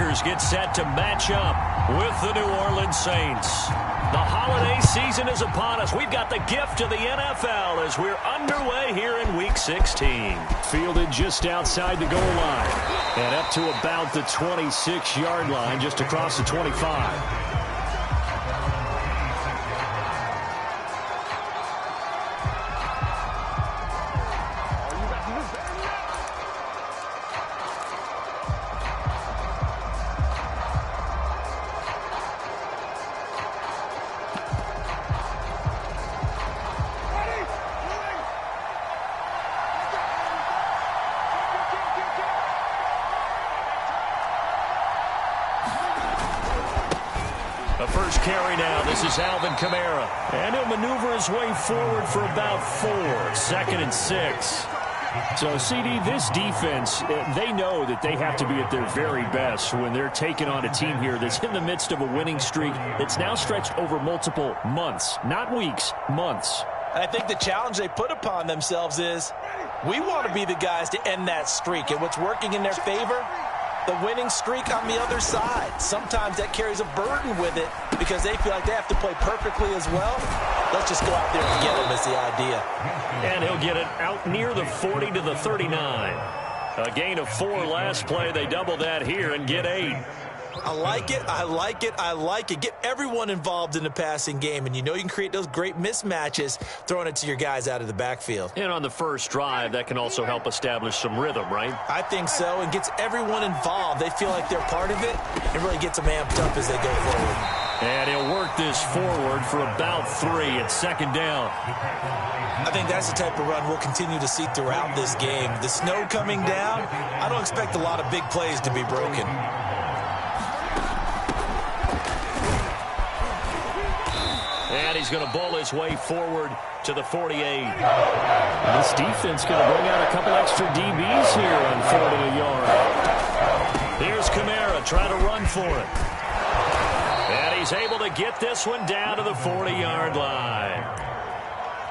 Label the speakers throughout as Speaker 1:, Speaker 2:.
Speaker 1: Packers get set to match up with the New Orleans Saints. The holiday season is upon us. We've got the gift of the NFL as we're underway here in Week 16.
Speaker 2: Fielded just outside the goal line and up to about the 26-yard line, just across the 25.
Speaker 1: The first carry now. This is Alvin Kamara. And he'll maneuver his way forward for about 4. 2nd and 6.
Speaker 2: So, CD, this defense, they know that they have to be at their very best when they're taking on a team here that's in the midst of a winning streak that's now stretched over multiple months. Not weeks, months.
Speaker 3: I think the challenge they put upon themselves is we want to be the guys to end that streak. And what's working in their favor? The winning streak on the other side. Sometimes that carries a burden with it because they feel like they have to play perfectly as well. Let's just go out there and get them is the idea.
Speaker 1: And he'll get it out near the 40 to the 39. A gain of 4 last play. They double that here and get 8.
Speaker 3: I like it, I like it, I like it. Get everyone involved in the passing game, and you know you can create those great mismatches throwing it to your guys out of the backfield.
Speaker 1: And on the first drive, that can also help establish some rhythm, right?
Speaker 3: I think so, and gets everyone involved. They feel like they're part of it, and really gets them amped up as they go forward.
Speaker 1: And he'll work this forward for about 3 at 2nd down.
Speaker 3: I think that's the type of run we'll continue to see throughout this game. The snow coming down, I don't expect a lot of big plays to be broken.
Speaker 1: And he's going to bowl his way forward to the 48.
Speaker 2: This defense going to bring out a couple extra DBs here on 4th and a yard.
Speaker 1: Here's Kamara trying to run for it. And he's able to get this one down to the 40-yard line.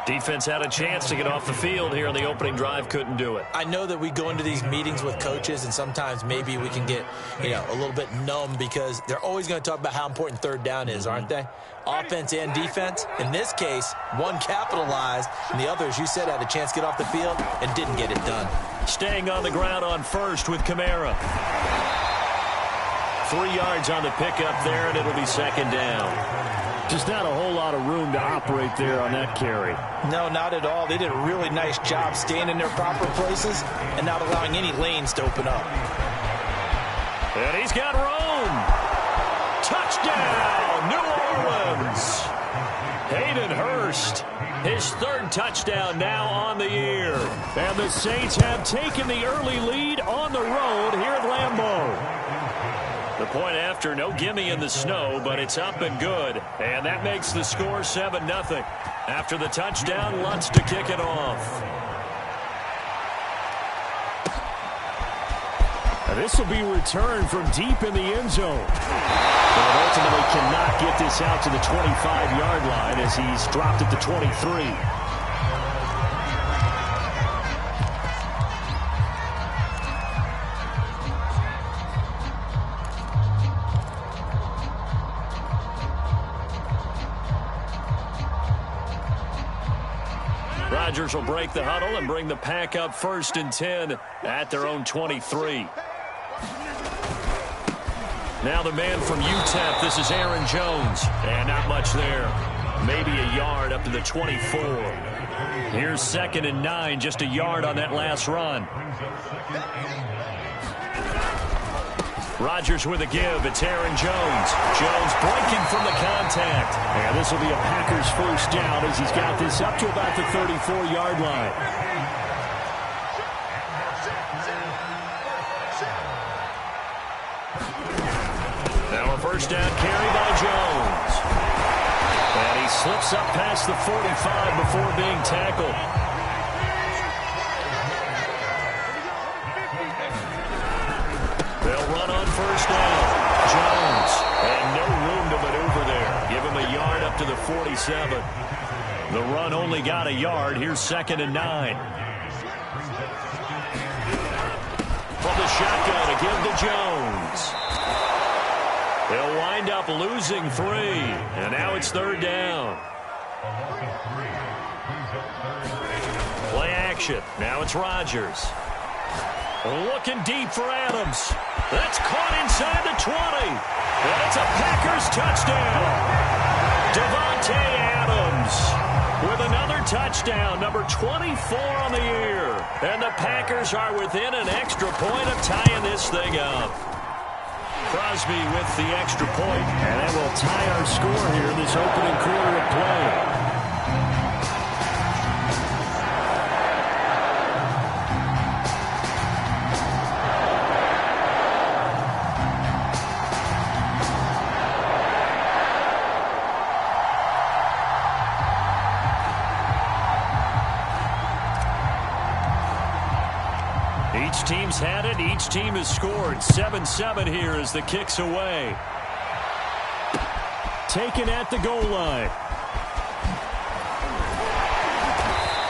Speaker 1: Defense had a chance to get off the field here in the opening drive, couldn't do it.
Speaker 3: I know that we go into these meetings with coaches, and sometimes maybe we can get, a little bit numb because they're always going to talk about how important 3rd down is, aren't they? Offense and defense. In this case, one capitalized, and the other, as you said, had a chance to get off the field and didn't get it done.
Speaker 1: Staying on the ground on 1st with Kamara. 3 yards on the pickup there, and it'll be 2nd down.
Speaker 2: Just not a whole lot of room to operate there on that carry.
Speaker 3: No, not at all. They did a really nice job staying in their proper places and not allowing any lanes to open up.
Speaker 1: And he's got room. Touchdown, New Orleans. Hayden Hurst, his 3rd touchdown now on the year.
Speaker 2: And the Saints have taken the early lead on the road here at Lambeau.
Speaker 1: The point after, no gimme in the snow, but it's up and good. And that makes the score 7-0. After the touchdown, Lutz to kick it off.
Speaker 2: And this will be returned from deep in the end zone. But ultimately cannot get this out to the 25-yard line as he's dropped at the 23.
Speaker 1: Rodgers will break the huddle and bring the pack up 1st and 10 at their own 23. Now the man from UTEP, this is Aaron Jones. And not much there. Maybe a yard up to the 24. Here's 2nd and 9, just a yard on that last run. Rodgers with a give. It's Aaron Jones. Jones breaking from the contact.
Speaker 2: And this will be a Packers 1st down as he's got this up to about the 34-yard line.
Speaker 1: Now a 1st down carry by Jones. And he slips up past the 45 before being tackled. They'll run on 1st down. Jones. And no room to maneuver there. Give him a yard up to the 47. The run only got a yard. Here's 2nd and 9. From the shotgun, a give to Jones. up losing 3. And now it's 3rd down. Play action. Now it's Rodgers. Looking deep for Adams. That's caught inside the 20. And it's a Packers touchdown. Devontae Adams with another touchdown, number 24 on the year. And the Packers are within an extra point of tying this thing up. Crosby with the extra point.
Speaker 2: And that will tie our score here in this opening quarter of play.
Speaker 1: Each team's had it. Each team has scored. 7-7 here as the kick's away.
Speaker 2: Taken at the goal line.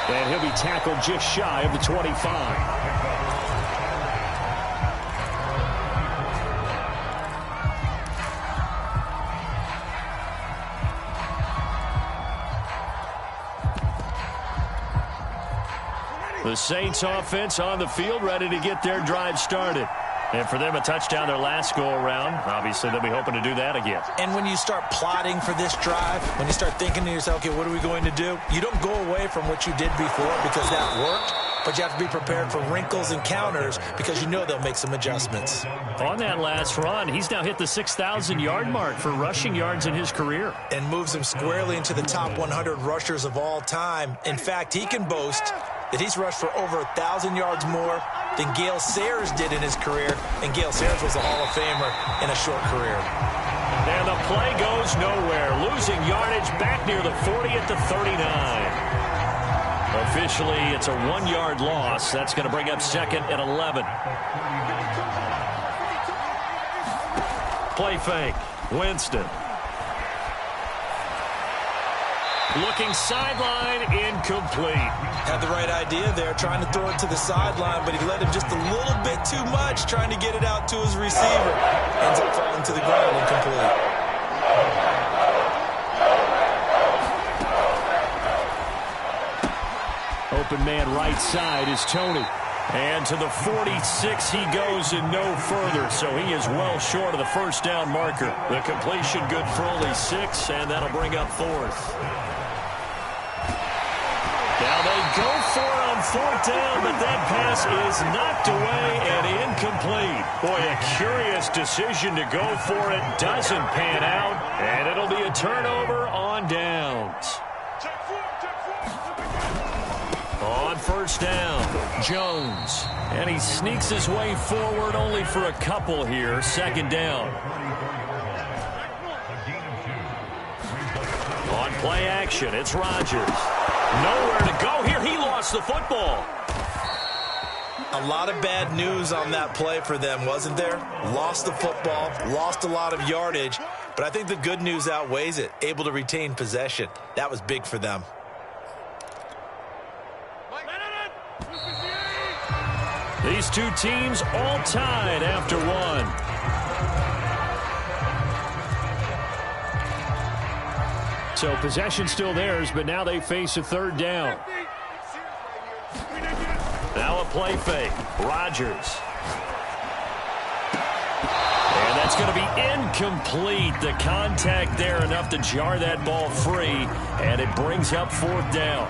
Speaker 2: And he'll be tackled just shy of the 25.
Speaker 1: The Saints offense on the field, ready to get their drive started. And for them, a touchdown their last go-around. Obviously, they'll be hoping to do that again.
Speaker 3: And when you start plotting for this drive, when you start thinking to yourself, okay, what are we going to do? You don't go away from what you did before because that worked, but you have to be prepared for wrinkles and counters because you know they'll make some adjustments.
Speaker 1: On that last run, he's now hit the 6,000-yard mark for rushing yards in his career.
Speaker 3: And moves him squarely into the top 100 rushers of all time. In fact, he can boast that he's rushed for over 1,000 yards more than Gale Sayers did in his career, and Gale Sayers was a Hall of Famer in a short career.
Speaker 1: And the play goes nowhere, losing yardage back near the 40 at the 39. Officially, it's a 1-yard loss. That's going to bring up 2nd and 11. Play fake. Winston. Looking sideline, incomplete.
Speaker 3: Had the right idea there, trying to throw it to the sideline, but he let him just a little bit too much, trying to get it out to his receiver. Ends up falling to the ground, incomplete.
Speaker 2: Open man right side is Tony.
Speaker 1: And to the 46 he goes and no further, so he is well short of the first down marker. The completion good for only 6, and that'll bring up 4th. Now they go for it on 4th down, but that pass is knocked away and incomplete. Boy, a curious decision to go for it. Doesn't pan out, and it'll be a turnover on downs. On 1st down, Jones. And he sneaks his way forward only for a couple here. 2nd down. On play action, it's Rodgers. Nowhere to go here. He lost the football.
Speaker 3: A lot of bad news on that play for them, wasn't there? Lost the football, lost a lot of yardage, but I think the good news outweighs it. Able to retain possession. That was big for them.
Speaker 1: These two teams all tied after 1.
Speaker 2: So possession still theirs, but now they face a 3rd down.
Speaker 1: Now a play fake. Rodgers. And that's going to be incomplete. The contact there enough to jar that ball free, and it brings up 4th down.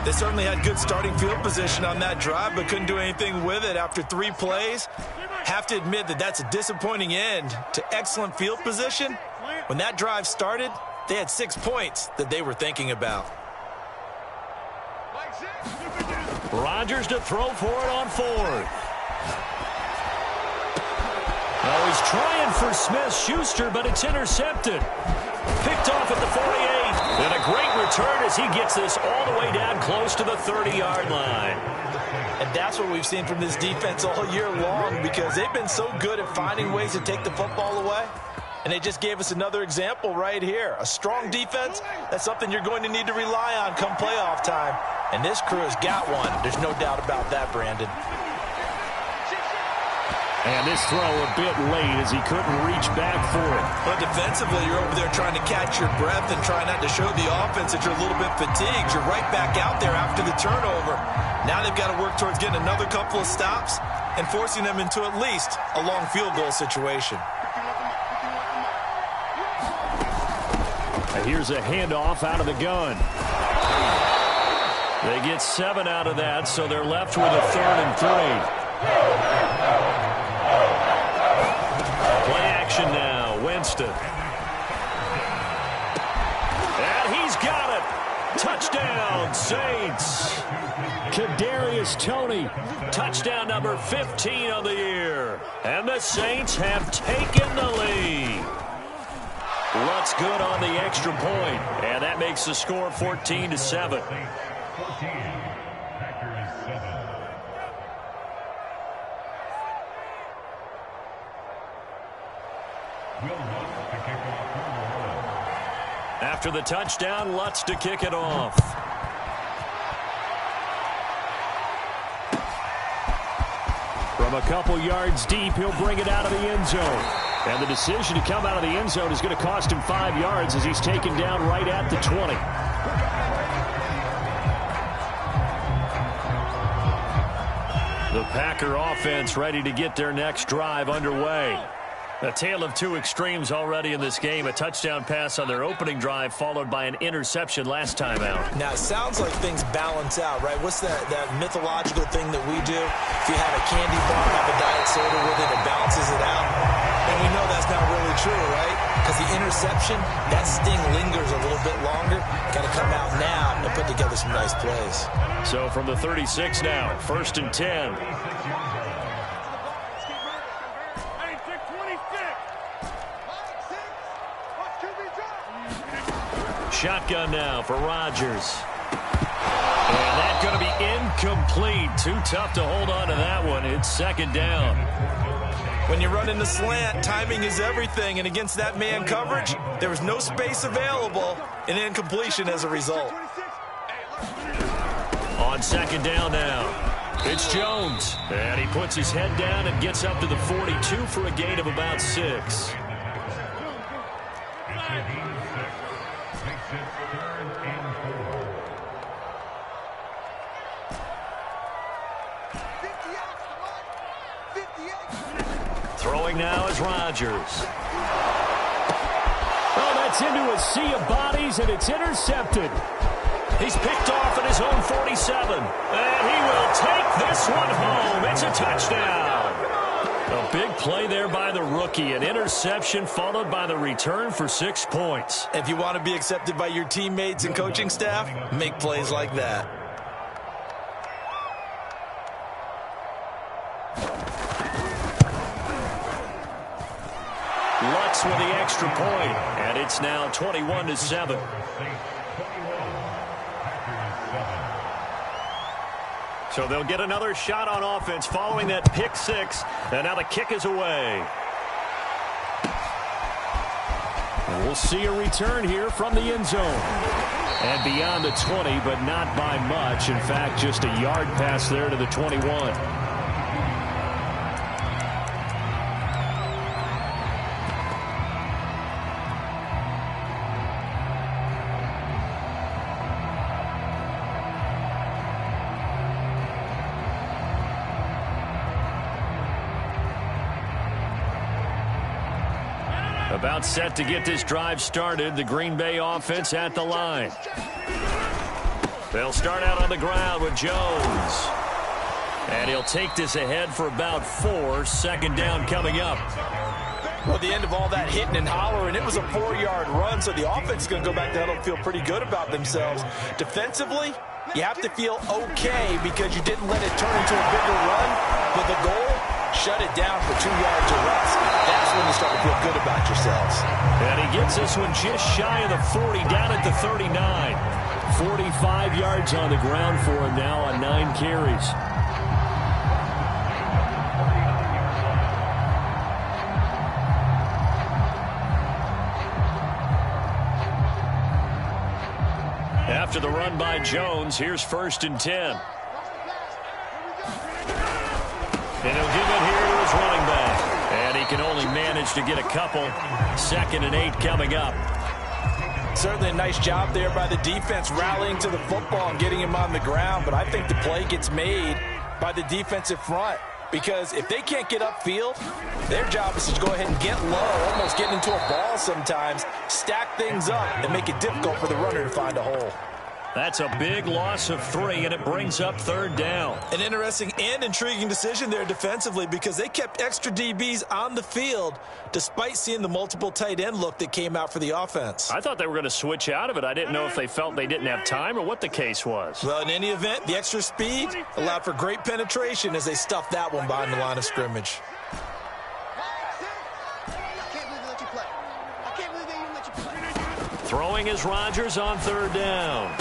Speaker 3: They certainly had good starting field position on that drive, but couldn't do anything with it after 3 plays. Have to admit that that's a disappointing end to excellent field position. When that drive started, they had 6 points that they were thinking about.
Speaker 1: Rodgers to throw for it on 4th. Oh, he's trying for Smith-Schuster, but it's intercepted. Picked off at the 48. And a great return as he gets this all the way down close to the 30-yard line.
Speaker 3: And that's what we've seen from this defense all year long, because they've been so good at finding ways to take the football away. And they just gave us another example right here. A strong defense, that's something you're going to need to rely on come playoff time. And this crew has got one. There's no doubt about that, Brandon.
Speaker 2: And this throw a bit late as he couldn't reach back for it.
Speaker 3: But defensively, you're over there trying to catch your breath and try not to show the offense that you're a little bit fatigued. You're right back out there after the turnover. Now they've got to work towards getting another couple of stops and forcing them into at least a long field goal situation.
Speaker 2: Here's a handoff out of the gun.
Speaker 1: They get 7 out of that, so they're left with a 3rd and 3. Play action now, Winston. And he's got it. Touchdown, Saints.
Speaker 2: Kadarius Toney.
Speaker 1: Touchdown number 15 of the year. And the Saints have taken the lead. Lutz good on the extra point, and that makes the score 14-7. After the touchdown, Lutz to kick it off.
Speaker 2: From a couple yards deep, he'll bring it out of the end zone. And the decision to come out of the end zone is going to cost him 5 yards as he's taken down right at the 20.
Speaker 1: The Packer offense ready to get their next drive underway. A tale of two extremes already in this game. A touchdown pass on their opening drive followed by an interception last time out.
Speaker 3: Now, it sounds like things balance out, right? What's that mythological thing that we do? If you have a candy bar, have a diet soda with it, it balances it out. And we know that's not really true, right? Because the interception, that sting lingers a little bit longer. Got to come out now and put together some nice plays.
Speaker 1: So from the 36 now, 1st and 10. Shotgun now for Rodgers. And that's going to be incomplete. Too tough to hold on to that one. It's 2nd down.
Speaker 3: When you run in the slant, timing is everything. And against that man coverage, there was no space available. An incompletion as a result.
Speaker 1: On 2nd down now, it's Jones. And he puts his head down and gets up to the 42 for a gain of about 6. Throwing now is Rodgers.
Speaker 2: Oh, that's into a sea of bodies, and it's intercepted.
Speaker 1: He's picked off at his own 47. And he will take this one home. It's a touchdown. A big play there by the rookie. An interception followed by the return for 6 points.
Speaker 3: If you want to be accepted by your teammates and coaching staff, make plays like that.
Speaker 1: Lutz with the extra point, and it's now 21-7. So they'll get another shot on offense following that pick 6, and now the kick is away.
Speaker 2: And we'll see a return here from the end zone. And beyond the 20, but not by much. In fact, just a yard pass there to the 21.
Speaker 1: About set to get this drive started. The Green Bay offense at the line. They'll start out on the ground with Jones. And he'll take this ahead for about 4. 2nd down coming up.
Speaker 3: Well, at the end of all that hitting and hollering, it was a 4-yard run, so the offense is going to go back to huddle and feel pretty good about themselves. Defensively, you have to feel okay because you didn't let it turn into a bigger run. But the goal, shut it down for 2 yards or less. That's when you start to feel good about yourselves.
Speaker 1: And he gets this one just shy of the 40, down at the 39.
Speaker 2: 45 yards on the ground for him now on 9 carries.
Speaker 1: After the run by Jones, here's 1st and 10. And he'll give it here to his running back. managed to get a couple. 2nd and 8 coming up.
Speaker 3: Certainly a nice job there by the defense rallying to the football and getting him on the ground. But I think the play gets made by the defensive front. Because if they can't get upfield, their job is to go ahead and get low, almost get into a ball sometimes, stack things up, and make it difficult for the runner to find a hole.
Speaker 1: That's a big loss of 3, and it brings up 3rd down.
Speaker 3: An interesting and intriguing decision there defensively because they kept extra DBs on the field despite seeing the multiple tight end look that came out for the offense.
Speaker 1: I thought they were going to switch out of it. I didn't know if they felt they didn't have time or what the case was.
Speaker 3: Well, in any event, the extra speed allowed for great penetration as they stuffed that one behind the line of scrimmage.
Speaker 1: Throwing is Rodgers on 3rd down.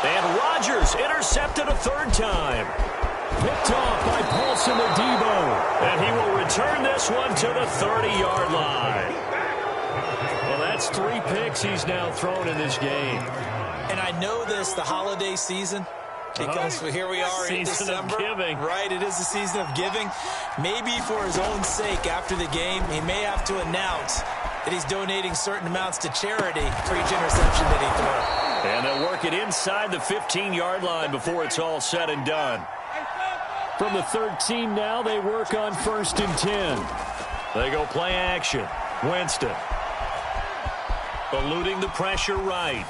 Speaker 1: And Rodgers intercepted a 3rd time.
Speaker 2: Picked off by Paulson Adebo.
Speaker 1: And he will return this one to the 30-yard line. Well, that's 3 picks he's now thrown in this game.
Speaker 3: And I know this, the holiday season, because here we are in December.
Speaker 1: Season of giving.
Speaker 3: Right, it is the season of giving. Maybe for his own sake after the game, he may have to announce that he's donating certain amounts to charity for each interception that he throws.
Speaker 1: And they'll work it inside the 15-yard line before it's all said and done.
Speaker 2: From the 13 now, they work on 1st and 10.
Speaker 1: They go play action. Winston. Eluding the pressure right.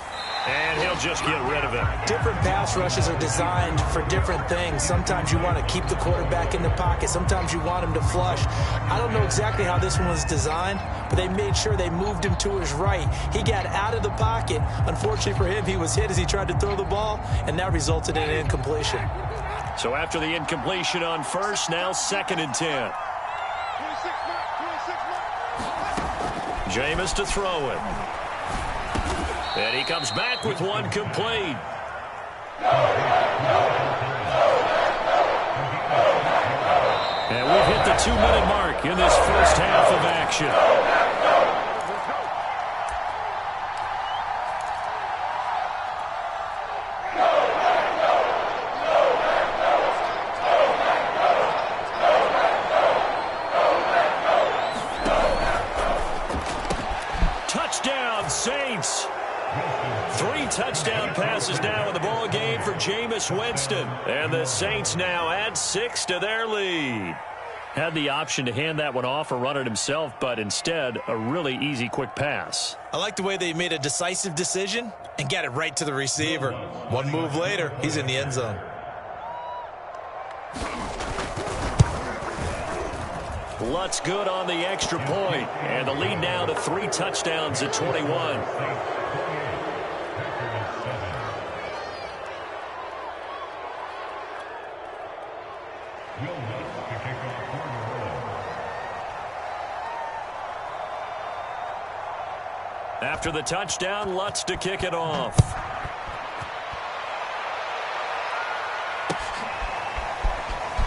Speaker 1: And he'll just get rid of it.
Speaker 3: Different pass rushes are designed for different things. Sometimes you want to keep the quarterback in the pocket. Sometimes you want him to flush. I don't know exactly how this one was designed, but they made sure they moved him to his right. He got out of the pocket. Unfortunately for him, he was hit as he tried to throw the ball, and that resulted in an incompletion.
Speaker 1: So after the incompletion on 1st, now 2nd and 10. Jameis to throw it. And he comes back with one complete. And we've hit the 2-minute mark in this first half of action. Touchdown, Saints. 3 touchdown passes now in the ball game for Jameis Winston. And the Saints now add 6 to their lead. Had the option to hand that one off or run it himself, but instead a really easy quick pass.
Speaker 3: I like the way they made a decisive decision and got it right to the receiver. One move later, he's in the end zone.
Speaker 1: Lutz good on the extra point. And the lead now to 3 touchdowns at 21. After the touchdown, Lutz to kick it off.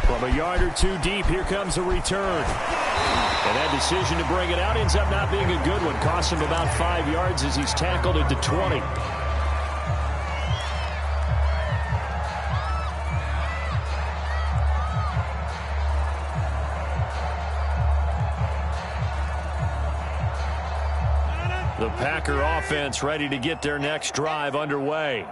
Speaker 2: From a yard or 2 deep, here comes a return. And that decision to bring it out ends up not being a good one. Costs him about 5 yards as he's tackled at the 20.
Speaker 1: The Packer offense ready to get their next drive underway.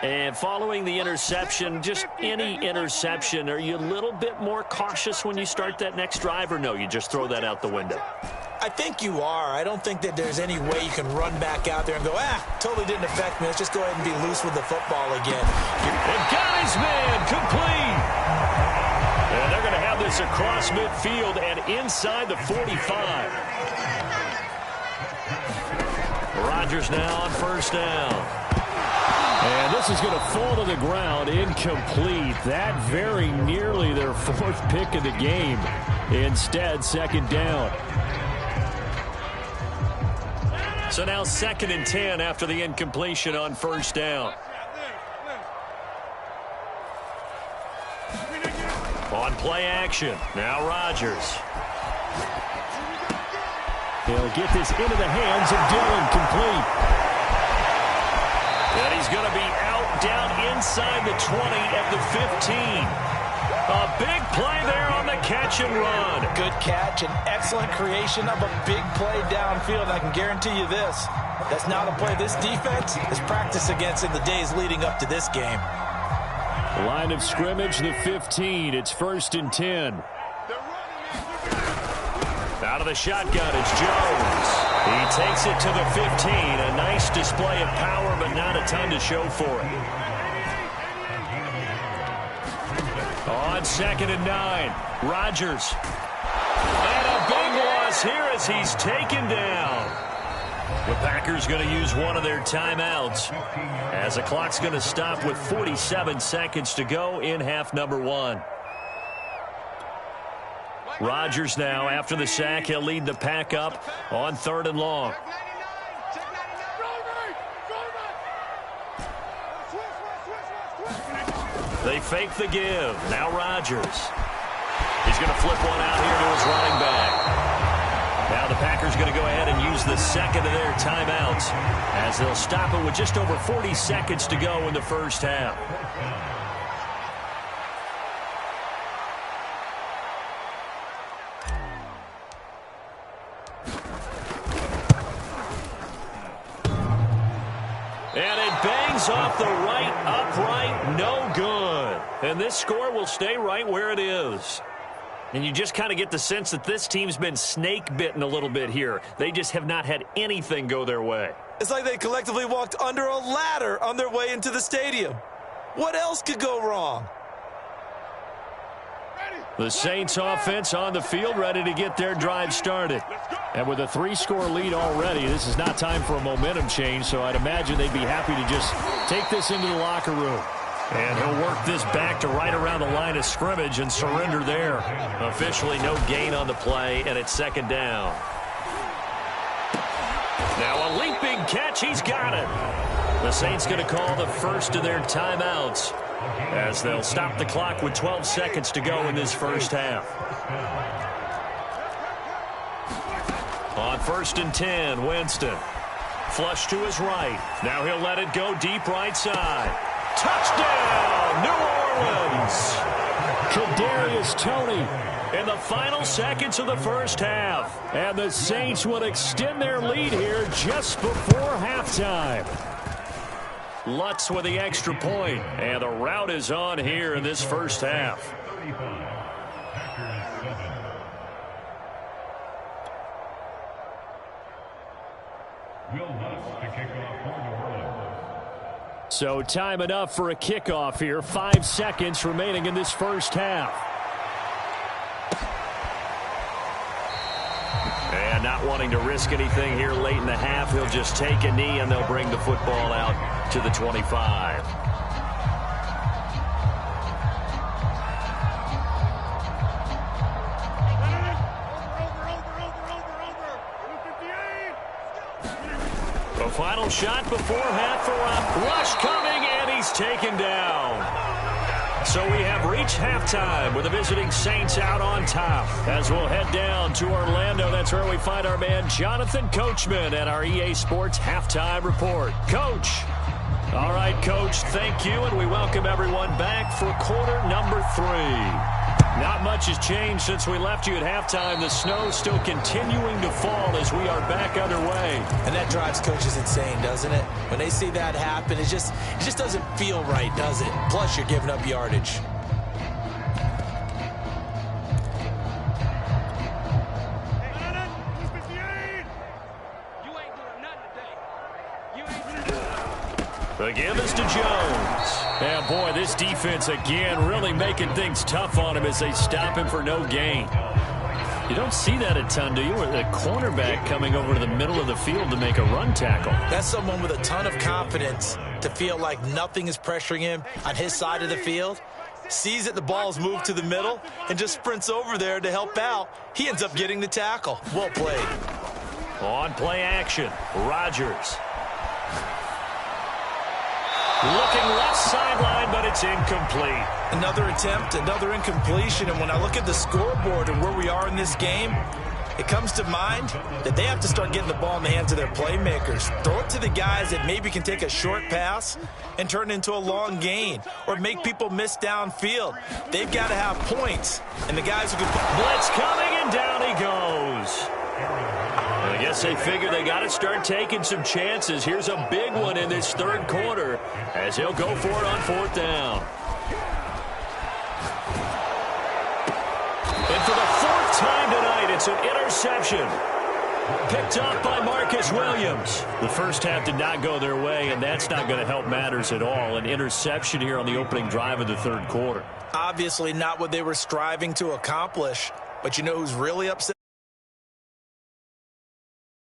Speaker 1: And following the interception, just any interception, are you a little bit more cautious when you start that next drive, or no, you just throw that out the window?
Speaker 3: I think you are. I don't think that there's any way you can run back out there and go, totally didn't affect me. Let's just go ahead and be loose with the football again.
Speaker 1: And got his man complete. And they're going to have this across midfield and inside the 45. Rodgers now on 1st down.
Speaker 2: And this is going to fall to the ground, incomplete. That very nearly their 4th pick of the game. Instead, 2nd down.
Speaker 1: So now 2nd and 10 after the incompletion on 1st down. On play action, now Rodgers.
Speaker 2: He'll get this into the hands of Dillon, complete.
Speaker 1: And he's going to be out down inside the 20 at the 15. A big play there on the catch and run.
Speaker 3: Good catch and excellent creation of a big play downfield. And I can guarantee you this, that's not a play this defense has practiced against in the days leading up to this game.
Speaker 2: Line of scrimmage, the 15. It's 1st and 10.
Speaker 1: Out of the shotgun, it's Jones. He takes it to the 15. A nice display of power, but not a ton to show for it. On 2nd and 9, Rodgers. And a big loss here as he's taken down. The Packers going to use one of their timeouts as the clock's going to stop with 47 seconds to go in half number 1. Rodgers now, after the sack, he'll lead the Pack up on 3rd and long. They fake the give. Now Rodgers. He's going to flip one out here to his running back. Now the Packers going to go ahead and use the second of their timeouts as they'll stop it with just over 40 seconds to go in the first half. And it bangs off the right upright, no good. And this score will stay right where it is. And you just kind of get the sense that this team's been snake-bitten a little bit here. They just have not had anything go their way.
Speaker 3: It's like they collectively walked under a ladder on their way into the stadium. What else could go wrong?
Speaker 2: The Saints offense on the field, ready to get their drive started. And with a 3-score lead already, this is not time for a momentum change, so I'd imagine they'd be happy to just take this into the locker room.
Speaker 1: And he'll work this back to right around the line of scrimmage and surrender there. Officially no gain on the play, and it's 2nd down. Now a leaping catch, he's got it. The Saints going to call the first of their timeouts as they'll stop the clock with 12 seconds to go in this first half. On 1st and 10, Winston. Flush to his right. Now he'll let it go deep right side. Touchdown, New Orleans.
Speaker 2: Kadarius Toney
Speaker 1: In the final seconds of the first half.
Speaker 2: And the Saints will extend their lead here just before halftime.
Speaker 1: Lutz with the extra point. And the rout is on here in this first half.
Speaker 2: So time enough for a kickoff here. 5 seconds remaining in this first half.
Speaker 1: And not wanting to risk anything here late in the half, he'll just take a knee and they'll bring the football out to the 25. The final shot before half for a rush coming, and he's taken down. So we have reached halftime with the visiting Saints out on top. As we'll head down to Orlando, that's where we find our man Jonathan Coachman at our EA Sports Halftime Report. Coach. All right, Coach, thank you, and we welcome everyone back for quarter number 3. Not much has changed since we left you at halftime. The snow still continuing to fall as we are back underway.
Speaker 3: And that drives coaches insane, doesn't it? When they see that happen, it just doesn't feel right, does it? Plus, you're giving up yardage.
Speaker 1: The give is to Jones.
Speaker 2: And boy, this defense again really making things tough on him as they stop him for no gain.
Speaker 1: You don't see that a ton, do you? With a cornerback coming over to the middle of the field to make a run tackle.
Speaker 3: That's someone with a ton of confidence to feel like nothing is pressuring him on his side of the field. Sees that the ball's moved to the middle and just sprints over there to help out. He ends up getting the tackle. Well played.
Speaker 1: On play action, Rodgers. Looking left sideline, but it's incomplete.
Speaker 3: Another attempt, another incompletion, and when I look at the scoreboard and where we are in this game, It comes to mind that they have to start getting the ball in the hands of their playmakers. Throw it to the guys that maybe can take a short pass and turn it into a long gain or make people miss downfield. They've got to have points, and the guys who can put
Speaker 1: blitz coming, and down he goes. I guess they figure they got to start taking some chances. Here's a big one in this third quarter as he'll go for it on fourth down. And for the fourth time tonight, it's an interception. Picked up by Marcus Williams. The first half did not go their way, and that's not going to help matters at all. An interception here on the opening drive of the third quarter.
Speaker 3: Obviously not what they were striving to accomplish, but you know who's really upset?